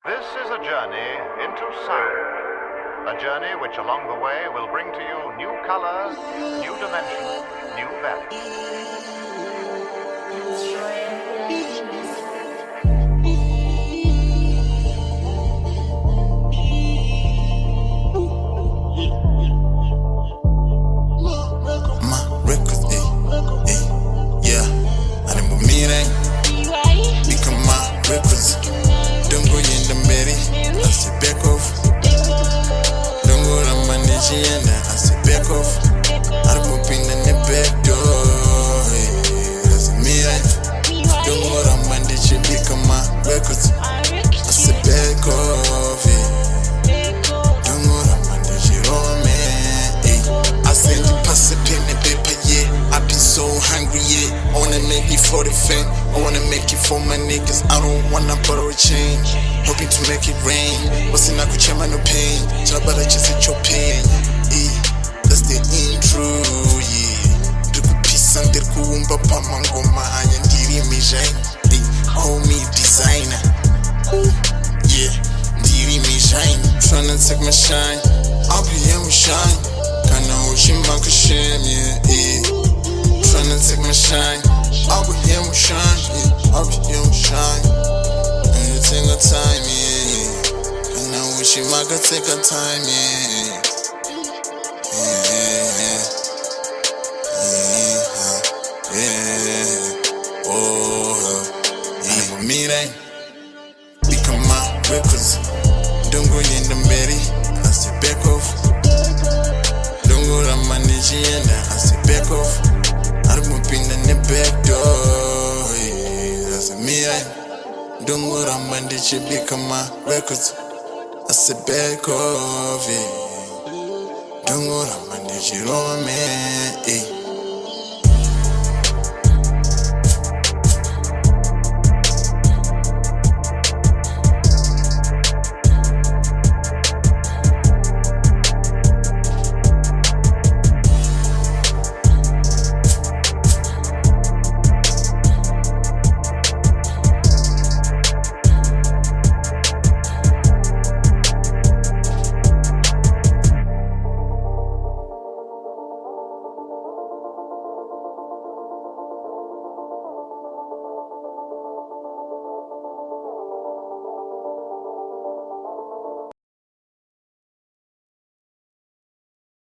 This is a journey into sound. A journey which along the way will bring to you new colors, new dimensions, new values. My records, yeah. I didn't believe that. Become my records. Don't go in the berry. I say back off. Don't go to my niche and I say back off. I don't pop in the back door. That's me, right? Don't go to my niche. Become my records. I say back off. Don't go to my niche. Oh man, I send you pass a pen and paper, yeah. I've been so hungry, yeah. I wanna make it for the fame. I wanna make it for my niggas. I don't wanna borrow a chain. Hoping to make it rain. What's in Akuchema no pain. Chabara just at your pain. That's the intro, yeah. Driku pisa ndirku umba pa mangoma. Ndiri mi shine. Call me designer. Yeah, ndiri mi shine. Tryna take my shine. I'll be here with shine. Kinda wishing I could shame, yeah. Tryna take my shine. I'll be here with shine, yeah. I'll be here with shine. And take a time, yeah. And I wish I could take a time, yeah. For me, that become my records. Don't go in the berry. I say back off. Don't go to my niche and I say back off. I don't pop in the back door. That's me, right? Don't go to my niche, become my records. I say back off. Don't go to my niche, oh man.